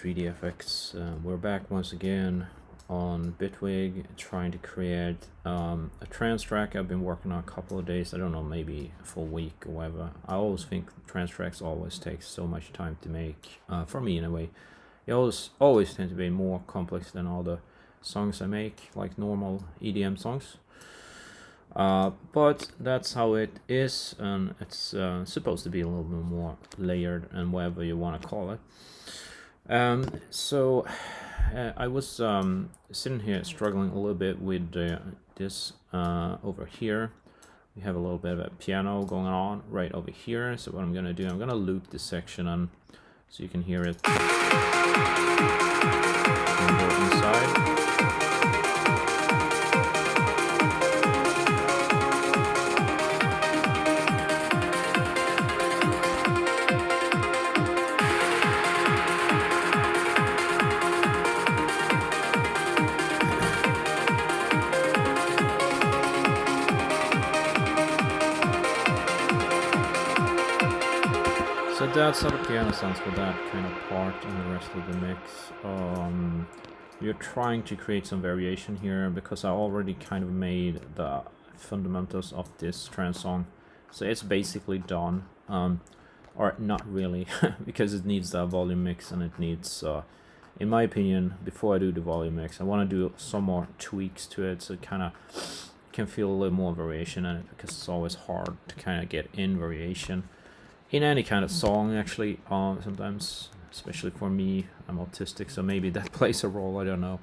3D effects. We're back once again on Bitwig trying to create a trance track. I've been working on a couple of days, I don't know, maybe a full week or whatever. I always think trance tracks always take so much time to make, for me in a way. They always tend to be more complex than all the songs I make, like normal EDM songs. But that's how it is, and it's supposed to be a little bit more layered and whatever you want to call it. So I was sitting here struggling a little bit with this over here. We have a little bit of a piano going on right over here. So what I'm gonna do, I'm gonna loop this section on so you can hear it. And go inside. So that's how the piano sounds for that kind of part and the rest of the mix. We're trying to create some variation here because I already kind of made the fundamentals of this trance song. So it's basically done. Or not really, because it needs the volume mix and it needs, in my opinion, before I do the volume mix, I want to do some more tweaks to it so it kind of can feel a little more variation in it, because it's always hard to kind of get in variation in any kind of song, actually. Sometimes, especially for me, I'm autistic, so maybe that plays a role, I don't know.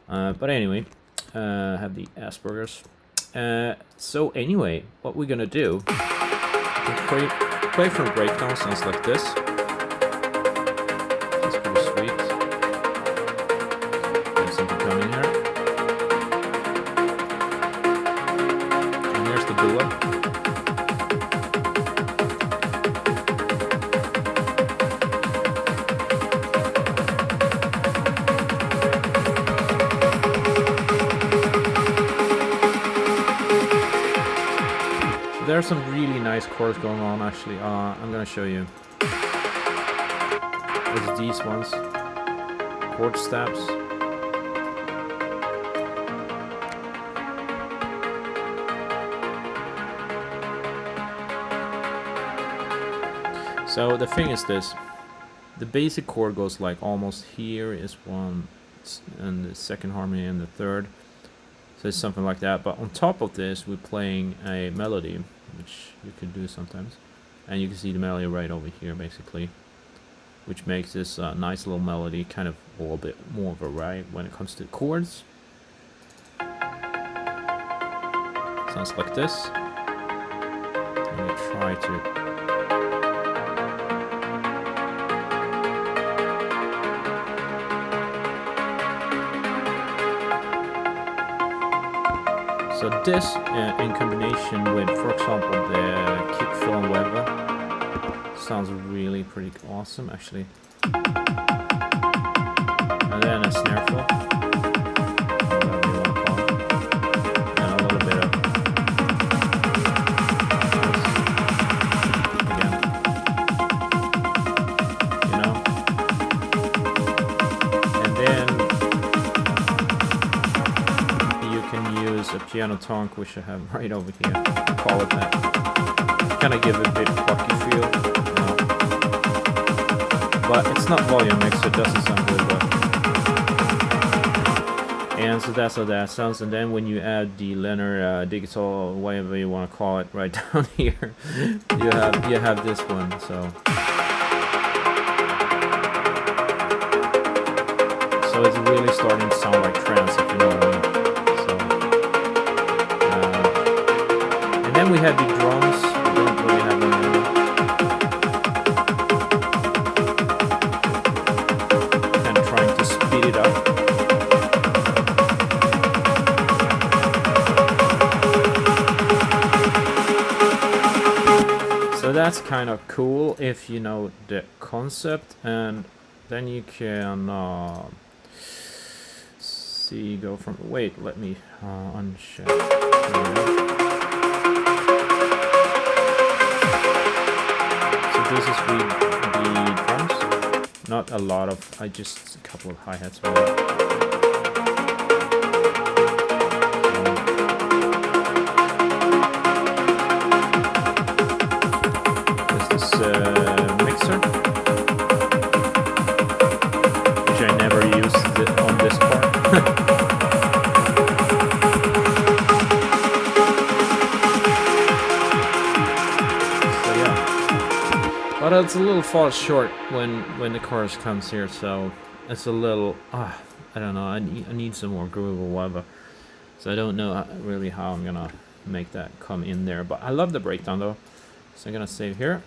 But anyway, have the Asperger's. So anyway, what we're gonna do, play from breakdown sounds like this. That's pretty sweet. There's something coming here. And here's the build-up. There are some really nice chords going on, actually. I'm gonna show you. It's these ones. Chord stabs. So the thing is this. The basic chord goes like almost here is one, and the second harmony and the third. So it's something like that. But on top of this, we're playing a melody, which you could do sometimes, and you can see the melody right over here basically, which makes this nice little melody kind of a little bit more varied when it comes to chords. Sounds like this. Let me try to so this, in combination with, for example, the kick fill and whatever, sounds really pretty awesome, actually. And then a snare fill, whatever you want to call it, and a little bit of this, again, you know. And then a piano tonk, which I have right over here. I call it that. Kind of give it a bit plucky feel, you know. But it's not volume mix, so it doesn't sound good. But and so that's how that sounds. And then when you add the linear digital, whatever you want to call it, right down here, you have this one. So it's really starting to sound like trance, if you know what I mean. Then we have the drums. We don't really have them anymore. And trying to speed it up. So that's kind of cool if you know the concept, and then you can see, go from, wait, let me uncheck. This is with the drums. Not a lot of, just a couple of hi-hats. This is mixer, which I never used on this part. But it's a little fall short when the chorus comes here, so it's a little, I don't know, I need some more groove or whatever. So I don't know really how I'm gonna make that come in there, but I love the breakdown though. So I'm gonna save here.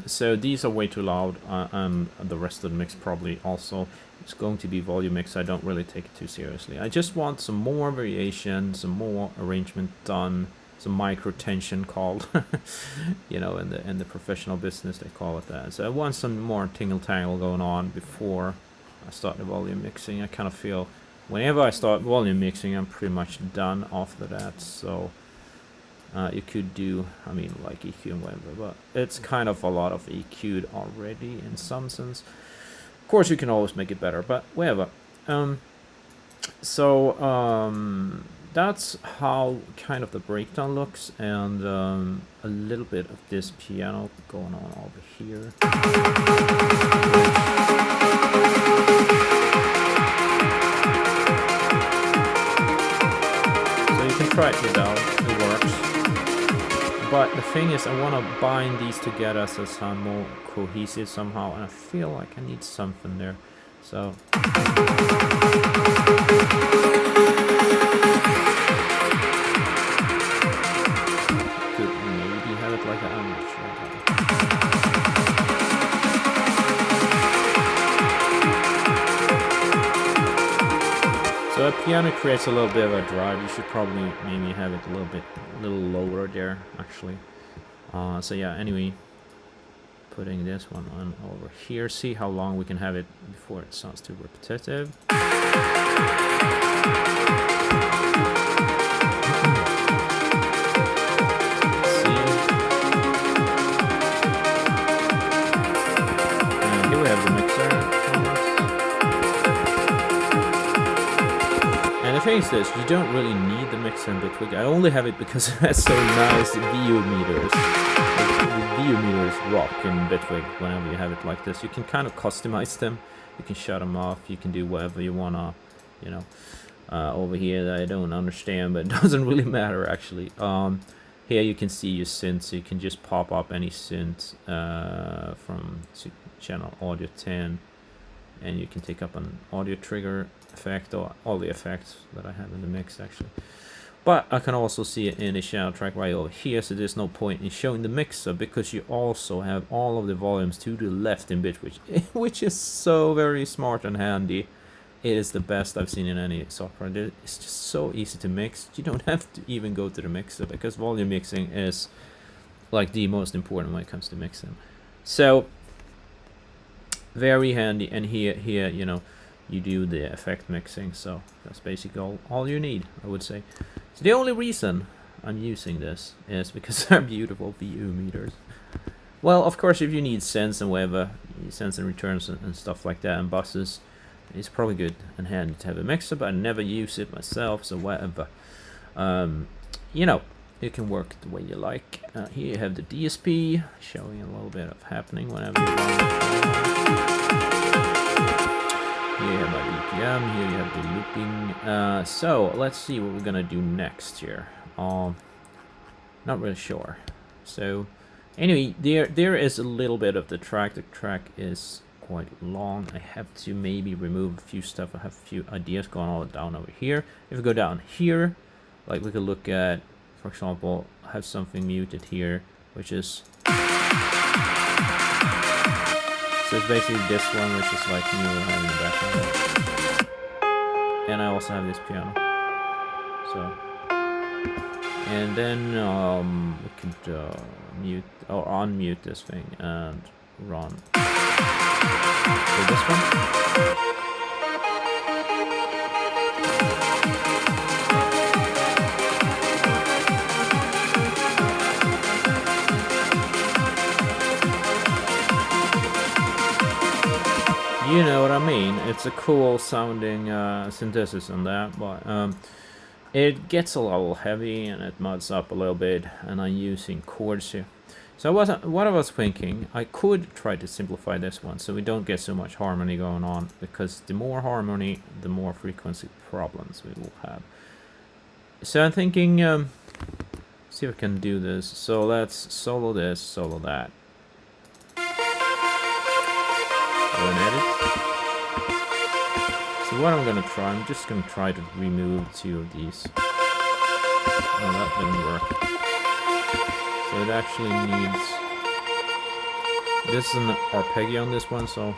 So these are way too loud, and the rest of the mix probably also is going to be volume mix. I don't really take it too seriously. I just want some more variation, some more arrangement done. Some micro tension called, you know, in the professional business they call it that. So I want some more tingle tangle going on before I start the volume mixing. I kind of feel whenever I start volume mixing, I'm pretty much done after that. So you could do, I mean, like EQ and whatever, but it's kind of a lot of EQ'd already in some sense. Of course, you can always make it better, but whatever. That's how kind of the breakdown looks, and a little bit of this piano going on over here. So you can try it without, it works. But the thing is, I want to bind these together so sound more cohesive somehow, and I feel like I need something there. So like that, I'm not sure. So a piano creates a little bit of a drive. You should probably maybe have it a little lower there, actually. So yeah, anyway, putting this one on over here. See how long we can have it before it sounds too repetitive. The thing is this, you don't really need the mixer in Bitwig. I only have it because it has so nice VU meters. The VU meters rock in Bitwig whenever you have it like this. You can kind of customize them. You can shut them off. You can do whatever you wanna, you know. Over here that I don't understand, but it doesn't really matter actually. Here you can see your synth, so you can just pop up any synth from channel audio 10. And you can take up an audio trigger effect, or all the effects that I have in the mix actually. But I can also see it in the channel track right over here, so there's no point in showing the mixer because you also have all of the volumes to the left in Bitwig, which is so very smart and handy. It is the best I've seen in any software. It's just so easy to mix. You don't have to even go to the mixer because volume mixing is like the most important when it comes to mixing. So very handy, and here you know, you do the effect mixing, so that's basically all you need, I would say. So the only reason I'm using this is because they're beautiful VU meters. Well, of course, if you need sense and whatever, sense and returns and stuff like that, and buses, it's probably good and handy to have a mixer, but I never use it myself, so whatever. You know, it can work the way you like. Here you have the DSP, showing a little bit of happening whenever you want. Here you have my BPM, here you have the looping. So let's see what we're gonna do next here. Not really sure. So anyway, there is a little bit of the track. The track is quite long. I have to maybe remove a few stuff. I have a few ideas going all down over here. If we go down here, like we could look at, for example, I have something muted here, which is, so it's basically this one, which is like you have in the background. And I also have this piano. So, and then we could mute or unmute this thing and run. So this one. You know what I mean. It's a cool sounding synthesis on that, but it gets a little heavy and it muds up a little bit, and I'm using chords here. So what I was thinking, I could try to simplify this one so we don't get so much harmony going on, because the more harmony, the more frequency problems we will have. So I'm thinking, see if I can do this. So let's solo this, solo that. Go and edit. So what I'm gonna try, I'm just gonna try to remove 2 of these. Oh, that didn't work. So it actually needs... This is an arpeggio on this one, so...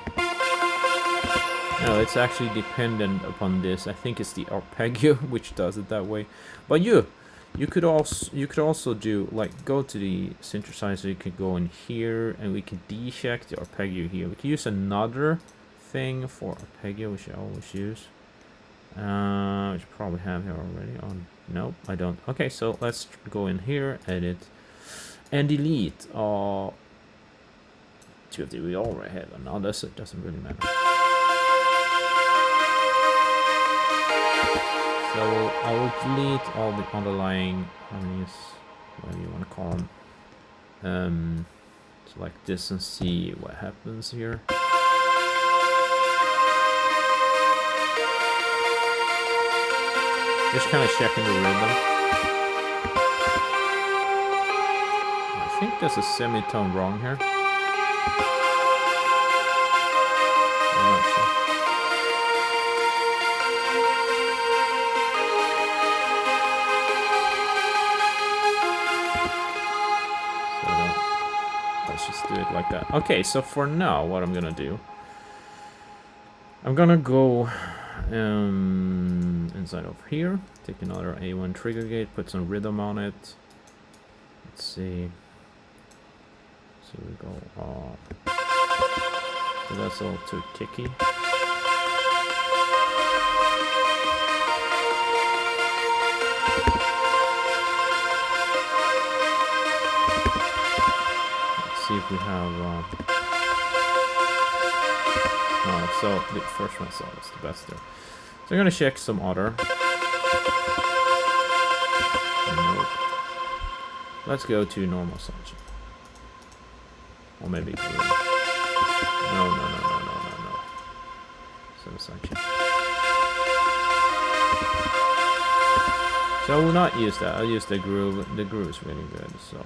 No, it's actually dependent upon this. I think it's the arpeggio which does it that way. But you could also do, like, go to the synthesizer, you could go in here, and we could decheck the arpeggio here. We could use another thing for arpeggio, which I always use. Which I probably have here already. Oh, no, I don't. Okay, so let's go in here, edit, and delete 2 of the we already have. Now this it doesn't really matter. So I will delete all the underlying harmonies, whatever you want to call them. Select this and see what happens here. Just kind of checking the rhythm. I think there's a semitone wrong here. I'm not sure. So let's just do it like that. Okay, so for now, what I'm gonna do, I'm gonna go inside of here, take another A1 trigger gate, put some rhythm on it. Let's see. So we go up. So that's all too ticky. Let's see if we have. No, so the first one, so it's the best there. So I'm gonna check some other. Nope. Let's go to normal sunshine. Or maybe green. No. So sunshine. So I will not use that. I'll use the groove. The groove is really good. So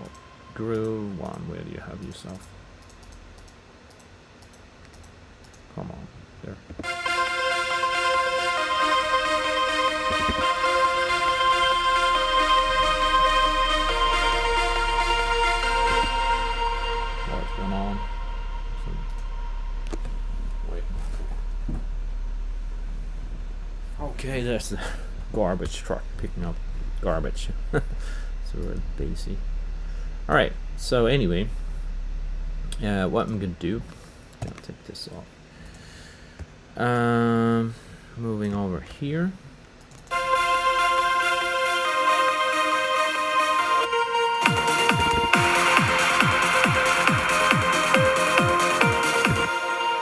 groove 1, where do you have yourself? Come on, there. What's going on? Wait. Okay, there's the garbage truck picking up garbage. So we're bassy. Alright, so anyway, what I'm gonna do, I'll take this off. Moving over here.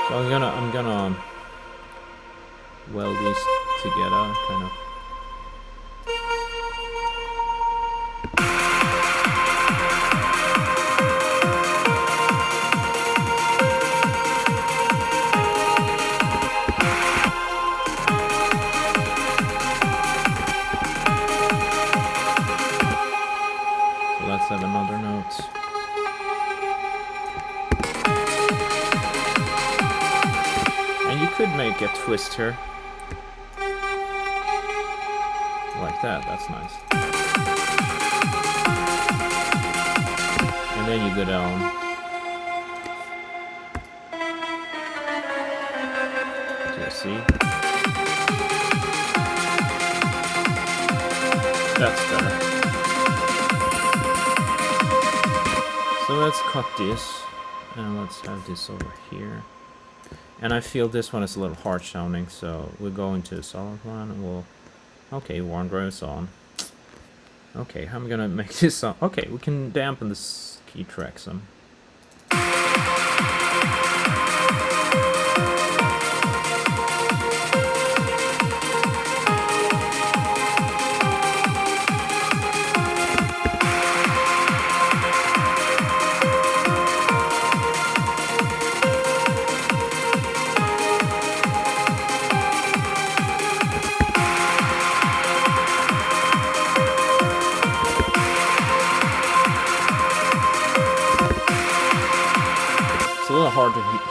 So I'm gonna weld these together, kind of. Let's have another note. And you could make a twist here. Like that, that's nice. And then you go down. To a C. That's better. So let's cut this, and let's have this over here. And I feel this one is a little harsh sounding, so we'll go into a solid one, and we'll... Okay, one grows on. Okay, how am I gonna make this sound? Okay, we can dampen this key track some.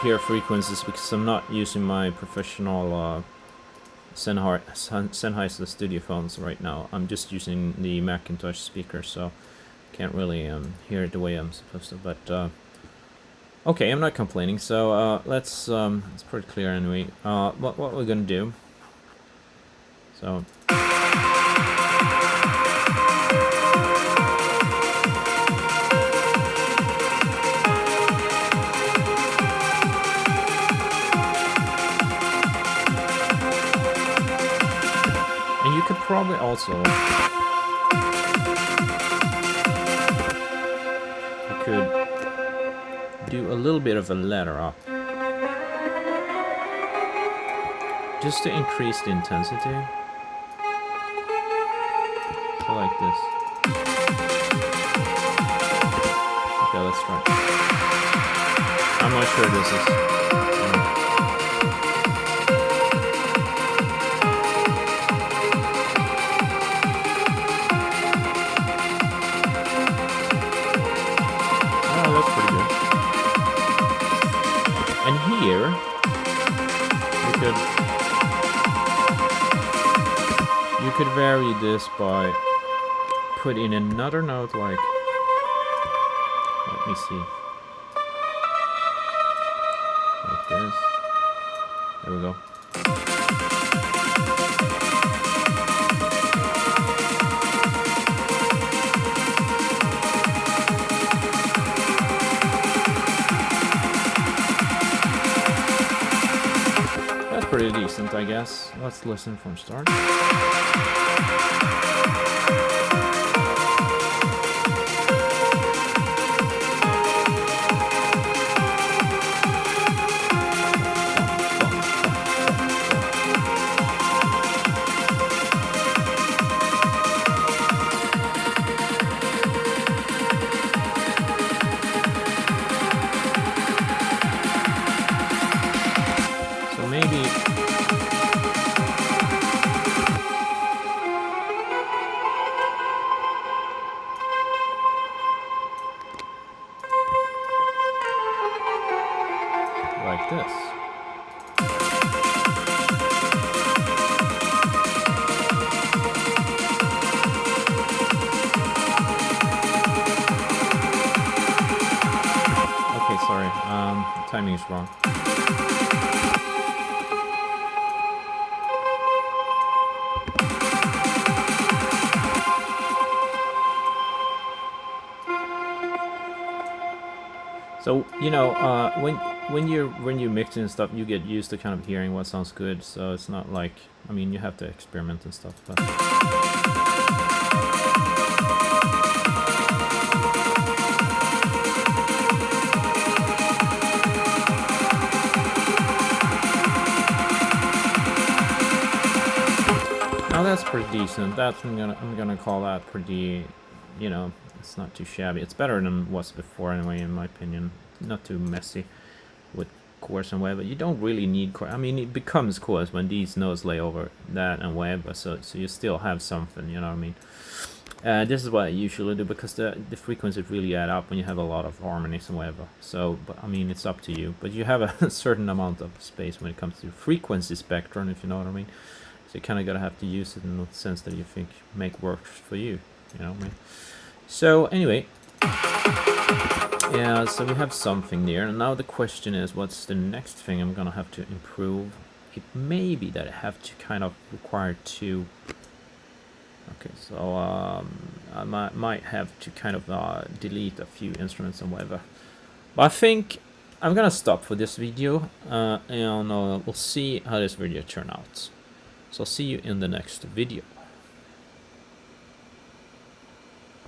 hear frequencies because I'm not using my professional Sennheiser studio phones right now. I'm just using the Macintosh speaker, so can't really hear it the way I'm supposed to. But okay, I'm not complaining. So let's. It's pretty clear anyway. What we're gonna do. So. And you could probably also. You could do a little bit of a ladder up. Just to increase the intensity. So like this. Okay, let's try. I'm not sure this is. Oh, that's pretty good. And here, you could vary this by put in another note, like, let me see, like this. There we go. That's pretty decent, I guess. Let's listen from start. Like this. Okay, sorry. Timing is wrong. So you know, when you're mixing and stuff, you get used to kind of hearing what sounds good. So it's not like, I mean, you have to experiment and stuff. But now that's pretty decent. That's I'm gonna call that pretty. You know, it's not too shabby. It's better than what's before anyway, in my opinion. Not too messy with chords and whatever. You don't really need chords. I mean, it becomes chords when these notes lay over that and whatever. So you still have something. You know what I mean? This is what I usually do because the frequencies really add up when you have a lot of harmonies and whatever. So, but I mean, it's up to you. But you have a certain amount of space when it comes to frequency spectrum, if you know what I mean. So you kind of gotta have to use it in the sense that you think make works for you. You know what I mean? So anyway, yeah, so we have something there. And now the question is, what's the next thing I'm gonna have to improve? It may be that I have to kind of require two. Okay, so I might have to kind of delete a few instruments and whatever. But I think I'm gonna stop for this video, and we'll see how this video turns out. So I'll see you in the next video.